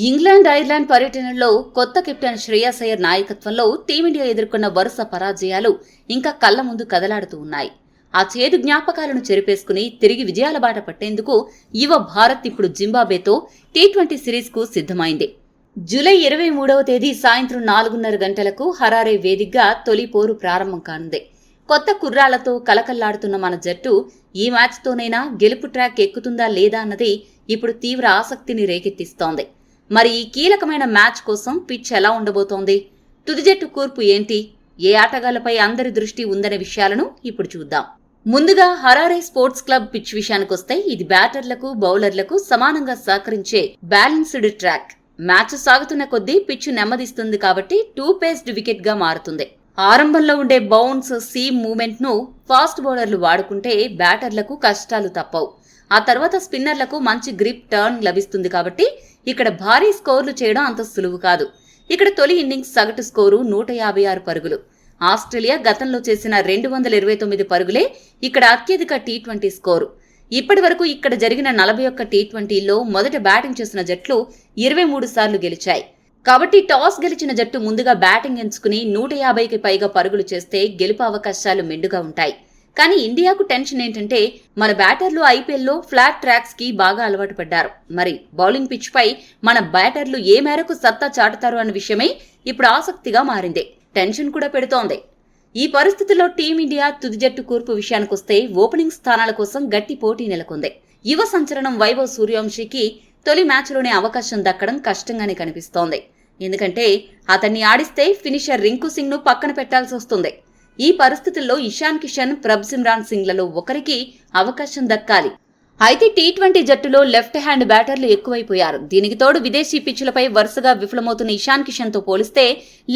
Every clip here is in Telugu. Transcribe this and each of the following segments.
ఇంగ్లాండ్, ఐర్లాండ్ పర్యటనలో కొత్త కెప్టెన్ శ్రేయస్ అయ్యర్ నాయకత్వంలో టీమిండియా ఎదుర్కొన్న వరుస పరాజయాలు ఇంకా కళ్ల ముందు కదలాడుతూ ఉన్నాయి. ఆ చేదు జ్ఞాపకాలను చెరిపేసుకుని తిరిగి విజయాల బాట పట్టేందుకు యువ భారత్ ఇప్పుడు జింబాబ్వేతో టీ20 సిరీస్కు సిద్ధమైంది. జూలై 23వ తేదీ సాయంత్రం 4:30 గంటలకు హరారే వేదికగా తొలి పోరు ప్రారంభం కానుంది. కొత్త కుర్రాళ్లతో కలకల్లాడుతున్న మన జట్టు ఈ మ్యాచ్తోనైనా గెలుపు ట్రాక్ ఎక్కుతుందా లేదా అన్నది ఇప్పుడు తీవ్ర ఆసక్తిని రేకెత్తిస్తోంది. మరి ఈ కీలకమైన మ్యాచ్ కోసం పిచ్ ఎలా ఉండబోతోంది? తుది జట్టు కూర్పు ఏంటి? ఏ ఆటగాళ్లపై అందరి దృష్టి ఉందనే విషయాలను ఇప్పుడు చూద్దాం. ముందుగా హరారే స్పోర్ట్స్ క్లబ్ పిచ్ విషయానికొస్తే ఇది బ్యాటర్లకు, బౌలర్లకు సమానంగా సహకరించే బ్యాలెన్స్డ్ ట్రాక్. మ్యాచ్ సాగుతున్న కొద్దీ పిచ్ నెమ్మదిస్తుంది కాబట్టి 2-పేస్డ్ వికెట్ గా మారుతుంది. ఆరంభంలో ఉండే బౌన్స్, సీమ్ మూవ్మెంట్ ను ఫాస్ట్ బౌలర్లు వాడుకుంటే బ్యాటర్లకు కష్టాలు తప్పవు. ఆ తర్వాత స్పిన్నర్లకు మంచి గ్రిప్, టర్న్ లభిస్తుంది కాబట్టి ఇక్కడ భారీ స్కోర్లు చేయడం అంత సులువు కాదు. ఇక్కడ తొలి ఇన్నింగ్స్ సగటు స్కోరు 156 పరుగులు. ఆస్ట్రేలియా గతంలో చేసిన 229 పరుగులే ఇక్కడ అత్యధిక టీ20 స్కోరు. ఇప్పటి వరకు ఇక్కడ జరిగిన 41 టీ20ల్లో మొదట బ్యాటింగ్ చేసిన జట్లు 23 సార్లు గెలిచాయి. కాబట్టి టాస్ గెలిచిన జట్టు ముందుగా బ్యాటింగ్ ఎంచుకుని 150కి పైగా పరుగులు చేస్తే గెలుపు అవకాశాలు మెండుగా ఉంటాయి. కానీ ఇండియాకు టెన్షన్ ఏంటంటే మన బ్యాటర్లు ఐపీఎల్లో ఫ్లాట్ ట్రాక్స్ కి బాగా అలవాటు పడ్డారు. మరి బౌలింగ్ పిచ్ పై మన బ్యాటర్లు ఏ మేరకు సత్తా చాటుతారు అన్న విషయమై ఇప్పుడు ఆసక్తిగా మారింది. టెన్షన్ కూడా పెడుతోంది. ఈ పరిస్థితుల్లో టీమిండియా తుది జట్టు కూర్పు విషయానికొస్తే ఓపెనింగ్ స్థానాల కోసం గట్టి పోటీ నెలకొంది. యువ సంచలనం వైభవ్ సూర్యవంశీకి తొలి మ్యాచ్లోనే అవకాశం దక్కడం కష్టంగానే కనిపిస్తోంది. ఎందుకంటే అతన్ని ఆడిస్తే ఫినిషర్ రింకు సింగ్ ను పక్కన పెట్టాల్సి వస్తుంది. ఈ పరిస్థితుల్లో ఇషాన్ కిషన్, ప్రభ్సిమ్రాన్ సింగ్లలో ఒకరికి అవకాశం దక్కాలి. అయితే టీ20 జట్టులో లెఫ్ట్ హ్యాండ్ బ్యాటర్లు ఎక్కువైపోయారు. దీనికి తోడు విదేశీ పిచ్చులపై వరుసగా విఫలమవుతున్న ఇషాన్ కిషన్ తో పోలిస్తే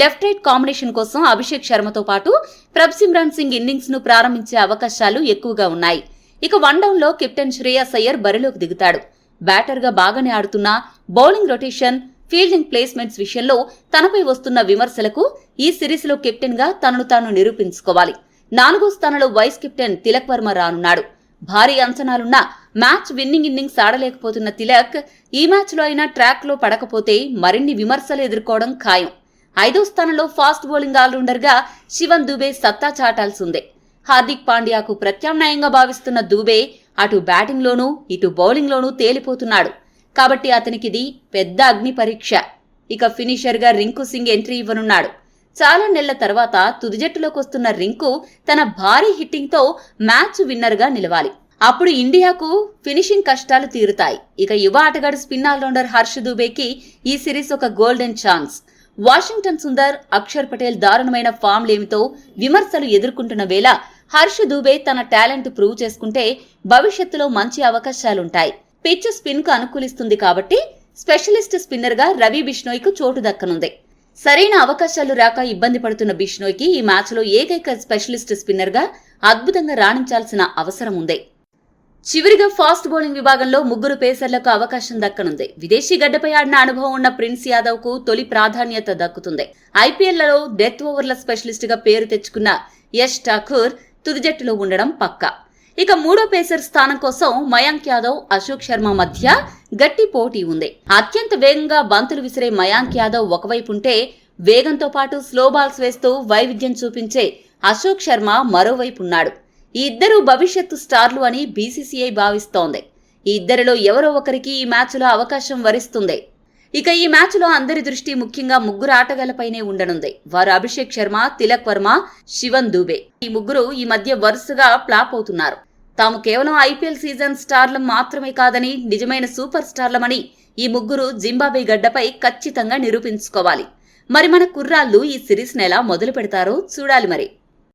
లెఫ్ట్ రైట్ కాంబినేషన్ కోసం అభిషేక్ శర్మతో పాటు ప్రభ్సిమ్రాన్ సింగ్ ఇన్నింగ్స్ ను ప్రారంభించే అవకాశాలు ఎక్కువగా ఉన్నాయి. ఇక వన్డౌన్ లో కెప్టెన్ శ్రేయస్ అయ్యర్ బరిలోకి దిగుతాడు. బ్యాటర్ గా బాగానే ఆడుతున్నా బౌలింగ్ రొటేషన్, ఫీల్డింగ్ ప్లేస్మెంట్స్ విషయంలో తనపై వస్తున్న విమర్శలకు ఈ సిరీస్ లో కెప్టెన్ గా తనను తాను నిరూపించుకోవాలి. 4వ స్థానంలో వైస్ కెప్టెన్ తిలక్ వర్మ రానున్నాడు. భారీ అంచనాలున్న మ్యాచ్ విన్నింగ్ ఇన్నింగ్స్ ఆడలేకపోతున్న తిలక్ ఈ మ్యాచ్ లో అయినా ట్రాక్ లో పడకపోతే మరిన్ని విమర్శలు ఎదుర్కోవడం ఖాయం. 5వ స్థానంలో ఫాస్ట్ బౌలింగ్ ఆల్రౌండర్ గా శివన్ దూబే సత్తా చాటాల్సిందే. హార్దిక్ పాండ్యాకు ప్రత్యామ్నాయంగా భావిస్తున్న దూబే అటు బ్యాటింగ్ లోనూ ఇటు బౌలింగ్ లోనూ తేలిపోతున్నాడు. కాబట్టి అతనికిది పెద్ద అగ్ని పరీక్ష. ఇక ఫినిషర్ గా రింకు సింగ్ ఎంట్రీ ఇవ్వనున్నాడు. చాలా నెలల తర్వాత తుది జట్టులోకి వస్తున్న రింకు తన భారీ హిట్టింగ్ తో మ్యాచ్ విన్నర్ గా నిలవాలి. అప్పుడు ఇండియాకు ఫినిషింగ్ కష్టాలు తీరుతాయి. ఇక యువ ఆటగాడు స్పిన్ ఆల్రౌండర్ హర్ష్ దూబేకి ఈ సిరీస్ ఒక golden chance. Washington Sundar, Akshar Patel దారుణమైన ఫామ్ లేమితో విమర్శలు ఎదుర్కొంటున్న వేళ హర్ష్ దూబే తన టాలెంట్ ప్రూవ్ చేసుకుంటే భవిష్యత్తులో మంచి అవకాశాలుంటాయి. పిచ్ స్పిన్ కు అనుకూలిస్తుంది కాబట్టి స్పెషలిస్ట్ స్పిన్నర్ గా రవి బిష్నోయ్ కు చోటు దక్కనుంది. సరైన అవకాశాలు రాక ఇబ్బంది పడుతున్న బిష్నోయ్ కి ఈ మ్యాచ్ లో ఏకైక స్పెషలిస్ట్ స్పిన్నర్ గా అద్భుతంగా రాణించాల్సిన అవసరం ఉంది. చివరిగా ఫాస్ట్ బౌలింగ్ విభాగంలో 3 పేసర్లకు అవకాశం దక్కనుంది. విదేశీ గడ్డపై ఆడిన అనుభవం ఉన్న ప్రిన్స్ యాదవ్ కు తొలి ప్రాధాన్యత దక్కుతుంది. ఐపీఎల్లలో డెత్ ఓవర్ల స్పెషలిస్ట్ గా పేరు తెచ్చుకున్న యష్ ఠాకూర్ తుది జట్టులో ఉండడం పక్కా. ఇక 3వ పేసర్ స్థానం కోసం మయాంక్ యాదవ్, అశోక్ శర్మ మధ్య గట్టి పోటీ ఉంది. అత్యంత వేగంగా బంతులు విసిరే మయాంక్ యాదవ్ ఒకవైపు ఉంటే వేగంతో పాటు స్లో బాల్స్ వేస్తూ వైవిధ్యం చూపించే అశోక్ శర్మ మరోవైపు ఉన్నాడు. ఈ ఇద్దరు భవిష్యత్తు స్టార్లు అని బీసీసీఐ భావిస్తోంది. ఈ ఇద్దరిలో ఎవరో ఒకరికి ఈ మ్యాచ్లో అవకాశం వరిస్తుంది. ఇక ఈ మ్యాచ్లో అందరి దృష్టి ముఖ్యంగా 3 ఆటగాళ్లపైనే ఉండనుంది. వారు అభిషేక్ శర్మ, తిలక్ వర్మ, శివన్ దూబే. ఈ 3 ఈ మధ్య వరుసగా ఫ్లాప్ అవుతున్నారు. తాము కేవలం ఐపీఎల్ సీజన్ స్టార్లం మాత్రమే కాదని నిజమైన సూపర్ స్టార్లమని ఈ 3 జింబాబ్వే గడ్డపై ఖచ్చితంగా నిరూపించుకోవాలి. మరి మన కుర్రాళ్లు ఈ సిరీస్ నెల మొదలు పెడతారో చూడాలి మరి.